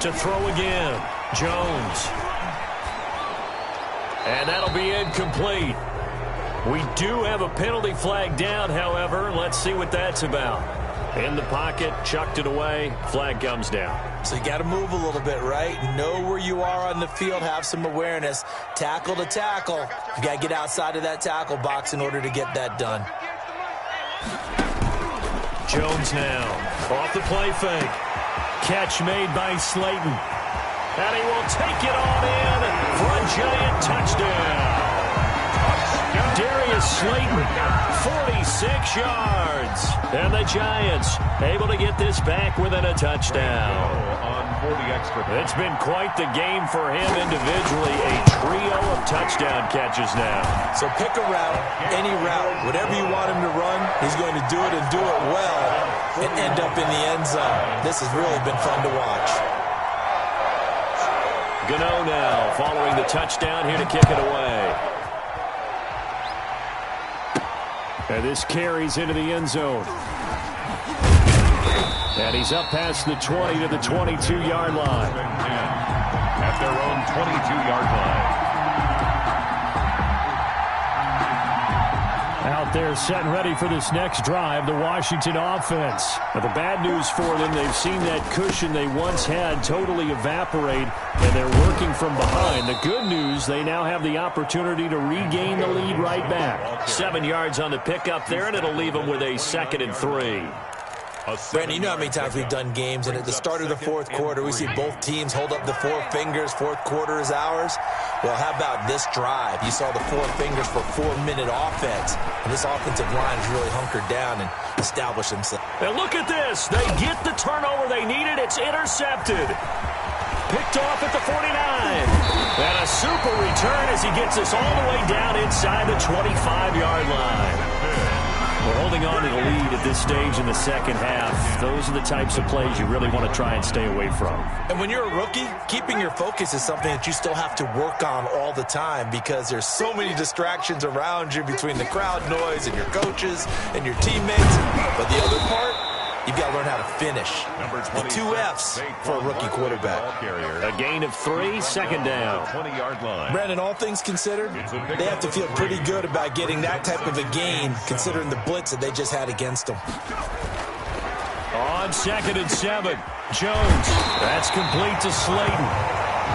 To throw again, Jones. And that'll be incomplete. We do have a penalty flag down, however. Let's see what that's about. In the pocket, chucked it away, flag comes down. So you got to move a little bit, right? Know where you are on the field, have some awareness. Tackle to tackle. You got to get outside of that tackle box in order to get that done. Jones now, off the play fake. Catch made by Slayton. And he will take it on in for a Giant touchdown. Darius Slayton. 46 yards. And the Giants able to get this back within a touchdown. On 40 extra. It's been quite the game for him individually. A trio of touchdown catches now. So pick a route, any route, whatever you want him to run, he's going to do it and do it well and end up in the end zone. This has really been fun to watch. Gano now following the touchdown here to kick it away. And this carries into the end zone. And he's up past the 20 to the 22-yard line. At their own 22-yard line. Out there set and ready for this next drive, the Washington offense. Now, the bad news for them, they've seen that cushion they once had totally evaporate, and they're working from behind. The good news, they now have the opportunity to regain the lead right back. 7 yards on the pickup there, and it'll leave them with a 2nd and 3. Brandon, you know how many times we've done games, and at the start of the fourth quarter, we see both teams hold up the four fingers. Fourth quarter is ours. Well, how about this drive? You saw the four fingers for 4-minute offense, and this offensive line has really hunkered down and established themselves. And look at this. They get the turnover they needed. It's intercepted. Picked off at the 49. And a super return as he gets us all the way down inside the 25-yard line. We're holding on to the lead at this stage in the second half. Those are the types of plays you really want to try and stay away from. And when you're a rookie, keeping your focus is something that you still have to work on all the time because there's so many distractions around you between the crowd noise and your coaches and your teammates. But the other part, you've got to learn how to finish. The 2 F's for a rookie quarterback. A gain of 3, 2nd down. 20-yard line. Brandon, all things considered, they have to feel pretty good about getting that type of a gain considering the blitz that they just had against them. On 2nd and 7, Jones. That's complete to Slayton.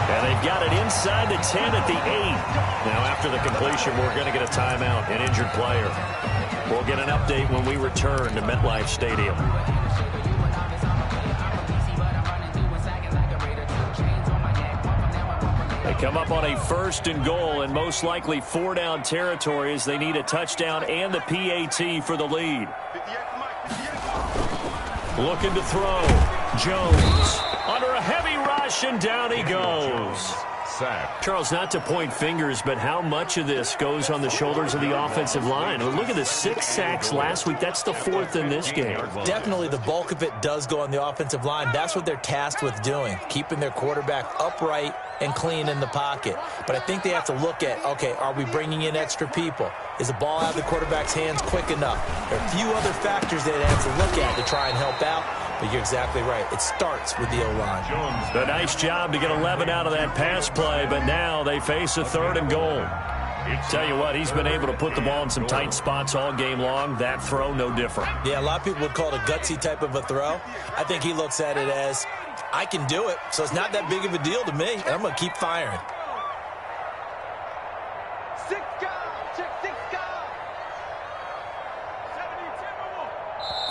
And they've got it inside the 10 at the 8. Now after the completion, we're going to get a timeout, an injured player. We'll get an update when we return to MetLife Stadium. They come up on a 1st and goal and most likely 4-down territory as they need a touchdown and the PAT for the lead. Looking to throw. Jones under a heavy rush and down he goes. Sack. Charles, not to point fingers, but how much of this goes on the shoulders of the offensive line? Well, look at the 6 sacks last week. That's the 4th in this game. Definitely the bulk of it does go on the offensive line. That's what they're tasked with doing, keeping their quarterback upright and clean in the pocket. But I think they have to look at, okay, are we bringing in extra people? Is the ball out of the quarterback's hands quick enough? There are a few other factors they have to look at to try and help out. But you're exactly right. It starts with the O-line. A nice job to get 11 out of that pass play, but now they face a 3rd and goal. Tell you what, he's been able to put the ball in some tight spots all game long. That throw, no different. Yeah, a lot of people would call it a gutsy type of a throw. I think he looks at it as, I can do it, so it's not that big of a deal to me, and I'm going to keep firing. 6 guys. Check 6 guys.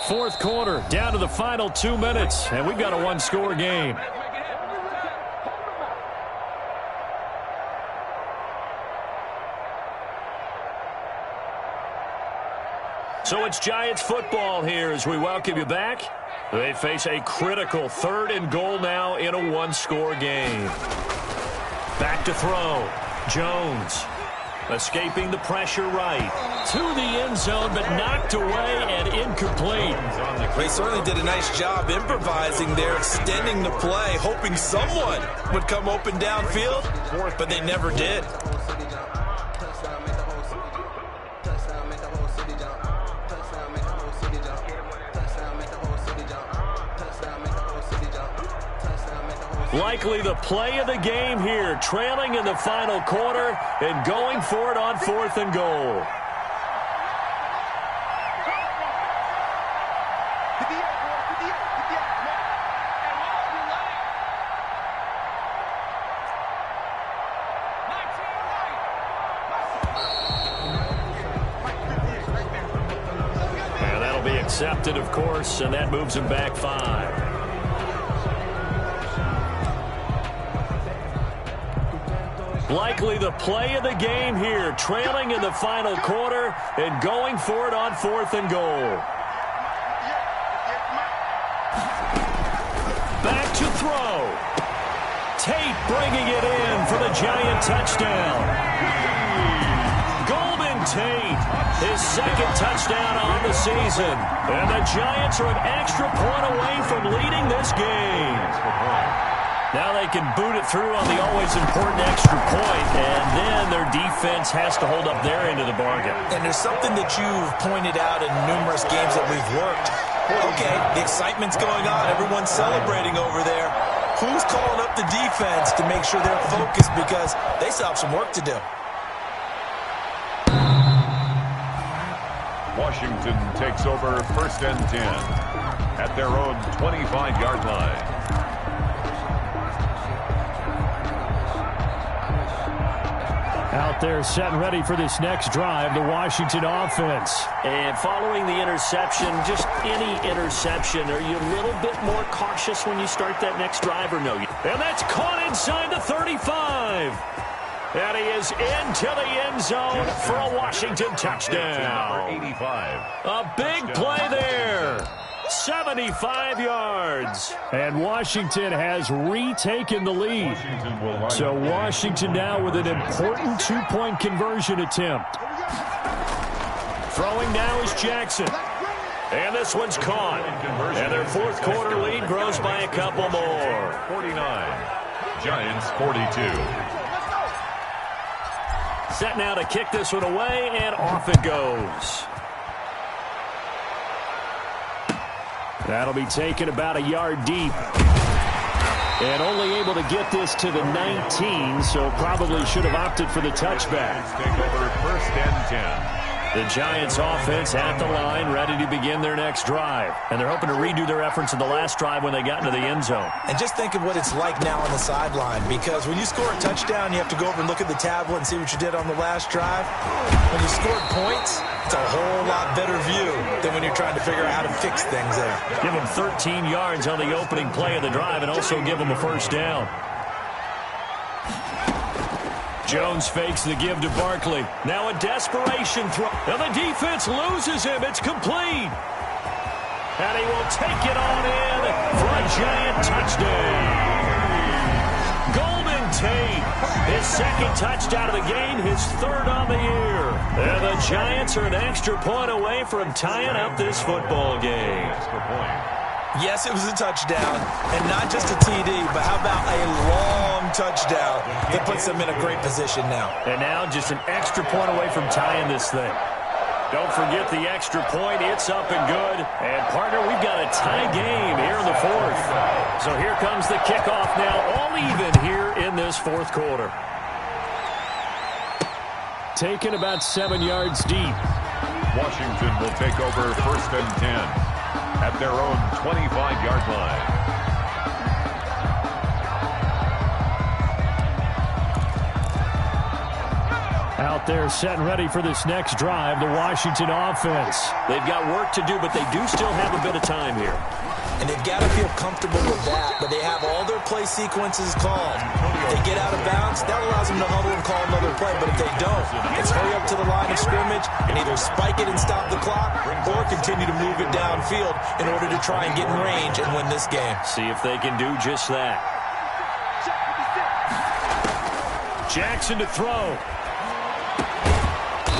4th quarter, down to the final 2 minutes, and we've got a 1-score game. So it's Giants football here as we welcome you back. They face a critical 3rd and goal now in a 1-score game. Back to throw. Jones escaping the pressure right. To the end zone, but knocked away and incomplete. They certainly did a nice job improvising there, extending the play, hoping someone would come open downfield, but they never did. Likely the play of the game here, trailing in the final quarter and going for it on 4th and goal. And that'll be accepted, of course, and that moves him back 5. Likely the play of the game here, trailing in the final quarter and going for it on 4th and goal. Back to throw. Tate bringing it in for the Giant touchdown. Golden Tate, his second touchdown on the season. And the Giants are an extra point away from leading this game. Now they can boot it through on the always important extra point, and then their defense has to hold up their end of the bargain. And there's something that you've pointed out in numerous games that we've worked. Okay, the excitement's going on. Everyone's celebrating over there. Who's calling up the defense to make sure they're focused, because they still have some work to do? Washington takes over 1st and 10 at their own 25-yard line. Out there set and ready for this next drive, the Washington offense. And following the interception, just any interception, are you a little bit more cautious when you start that next drive or no? And that's caught inside the 35. And he is into the end zone for a Washington touchdown. Number 85. A big play there. 75 yards. And Washington has retaken the lead. So Washington now with an important two-point conversion attempt. Throwing now is Jackson. And this one's caught. And their fourth quarter lead grows by a couple more. 49. Giants 42. Set now to kick this one away, and off it goes. That'll be taken about a yard deep. And only able to get this to the 19, so probably should have opted for the touchback. Take over 1st and 10. The Giants offense at the line, ready to begin their next drive. And they're hoping to redo their efforts in the last drive when they got into the end zone. And just think of what it's like now on the sideline, because when you score a touchdown, you have to go over and look at the tablet and see what you did on the last drive. When you scored points, it's a whole lot better view than when you're trying to figure out how to fix things there. Give them 13 yards on the opening play of the drive and also give them a first down. Jones fakes the give to Barkley. Now a desperation throw. And the defense loses him. It's complete. And he will take it on in for a Giant touchdown. Golden Tate, his second touchdown of the game, his third on the year. And the Giants are an extra point away from tying up this football game. Extra point. Yes, it was a touchdown, and not just a TD, but how about a long touchdown that puts them in a great position now. And now just an extra point away from tying this thing. Don't forget the extra point. It's up and good. And, partner, we've got a tie game here in the fourth. So here comes the kickoff now, all even here in this fourth quarter. Taken about 7 yards deep. Washington will take over 1st and 10 at their own 25-yard line. Out there set and ready for this next drive, the Washington offense. They've got work to do, but they do still have a bit of time here. And they've got to feel comfortable with that, but they have all their play sequences called. If they get out of bounds, that allows them to huddle and call another play, but if they don't, it's hurry up to the line of scrimmage and either spike it and stop the clock or continue to move it downfield in order to try and get in range and win this game. See if they can do just that. Jackson to throw.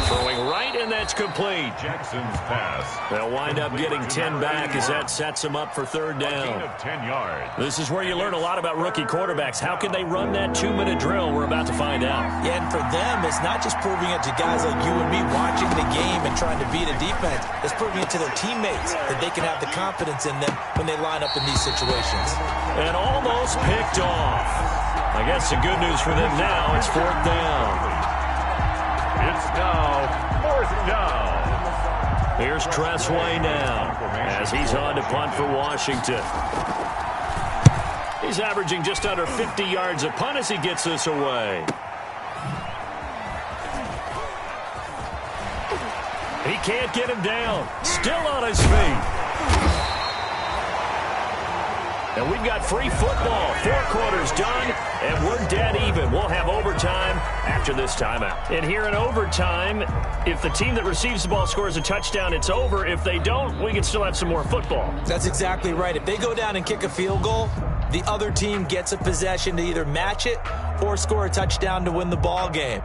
Throwing right, and that's complete. Jackson's pass. They'll wind up getting 10 back as that sets them up for third down. Gain of 10 yards. This is where you learn a lot about rookie quarterbacks. How can they run that 2-minute drill? We're about to find out. Yeah, and for them, it's not just proving it to guys like you and me watching the game and trying to beat a defense. It's proving it to their teammates that they can have the confidence in them when they line up in these situations. And almost picked off. I guess the good news for them now, it's fourth down. It's now 4th down. Here's Tressway now as he's on to punt for Washington. He's averaging just under 50 yards a punt as he gets this away. He can't get him down. Still on his feet. And we've got free football. 4 quarters done, and we're dead even. We'll have overtime after this timeout. And here in overtime, if the team that receives the ball scores a touchdown, it's over. If they don't, we can still have some more football. That's exactly right. If they go down and kick a field goal, the other team gets a possession to either match it or score a touchdown to win the ball game.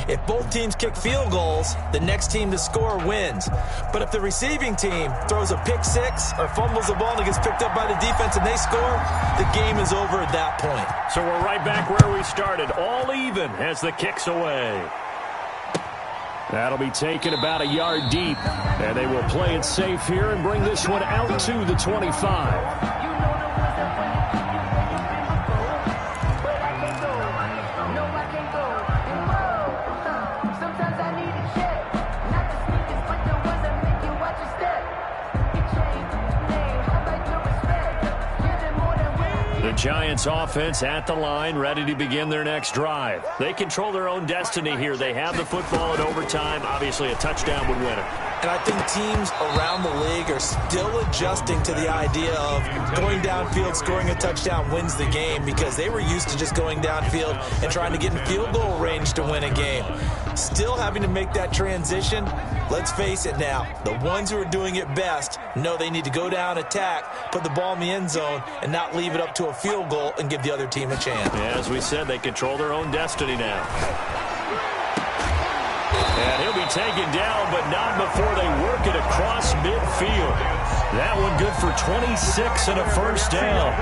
If both teams kick field goals, the next team to score wins. But if the receiving team throws a pick six or fumbles the ball and it gets picked up by the defense and they score, the game is over at that point. So we're right back where we started, all even as the kick's away. That'll be taken about a yard deep, and they will play it safe here and bring this one out to the 25. Giants offense at the line, ready to begin their next drive. They control their own destiny here. They have the football in overtime. Obviously, a touchdown would win it. And I think teams around the league are still adjusting to the idea of going downfield, scoring a touchdown wins the game, because they were used to just going downfield and trying to get in field goal range to win a game. Still having to make that transition. Let's face it now, the ones who are doing it best know they need to go down, attack, put the ball in the end zone, and not leave it up to a field goal and give the other team a chance. Yeah, as we said, they control their own destiny now. And he'll be taken down, but not before they work it across midfield. That one good for 26 and a first down.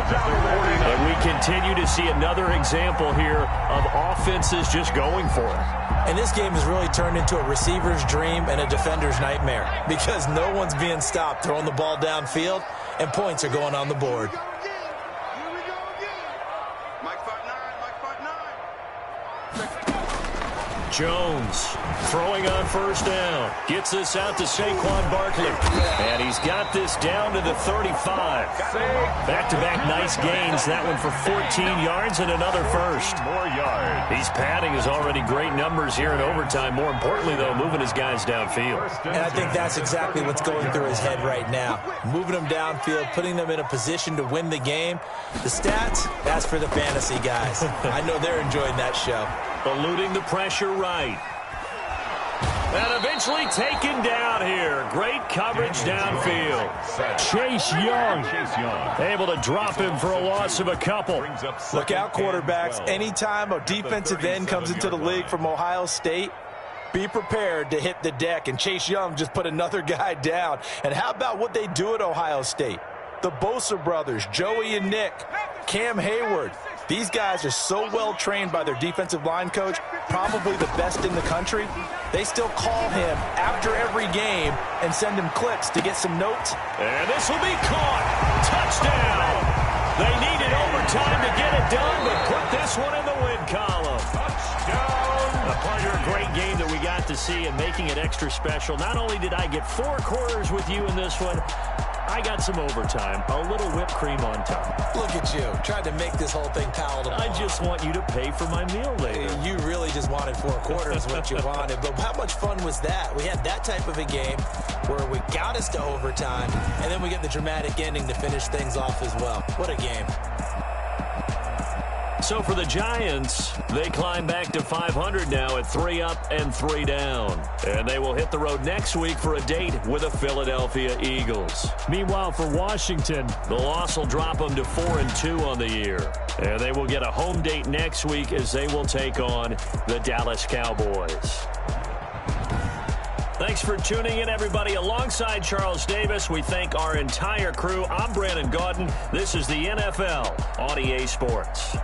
And we continue to see another example here of offenses just going for it. And this game has really turned into a receiver's dream and a defender's nightmare, because no one's being stopped throwing the ball downfield, and points are going on the board. Jones throwing on first down. Gets this out to Saquon Barkley. And he's got this down to the 35. Back-to-back nice gains. That one for 14 yards and another first. More yards. He's padding his already great numbers here in overtime. More importantly, though, moving his guys downfield. And I think that's exactly what's going through his head right now. Moving them downfield, putting them in a position to win the game. The stats, that's for the fantasy guys. I know they're enjoying that show. Eluding the pressure right. And eventually taken down here. Great coverage downfield. Chase Young able to drop him for a loss of a couple. Look out, quarterbacks. Anytime a defensive end comes into the league from Ohio State, be prepared to hit the deck. And Chase Young just put another guy down. And how about what they do at Ohio State? The Bosa brothers, Joey and Nick, Cam Hayward. These guys are so well trained by their defensive line coach, probably the best in the country. They still call him after every game and send him clips to get some notes. And this will be caught. Touchdown. They needed overtime to get it done, but put this one in the win column. Touchdown. A part of a great game that we got to see and making it extra special. Not only did I get 4 quarters with you in this one, I got some overtime, a little whipped cream on top. Look at you, trying to make this whole thing palatable. I just want you to pay for my meal later. You really just wanted 4 quarters, what you wanted. But how much fun was that? We had that type of a game where we got us to overtime, and then we get the dramatic ending to finish things off as well. What a game. So for the Giants, they climb back to 500 now at 3 up and 3 down. And they will hit the road next week for a date with the Philadelphia Eagles. Meanwhile, for Washington, the loss will drop them to 4-2 on the year. And they will get a home date next week as they will take on the Dallas Cowboys. Thanks for tuning in, everybody. Alongside Charles Davis, we thank our entire crew. I'm Brandon Gaudin. This is the NFL on EA Sports.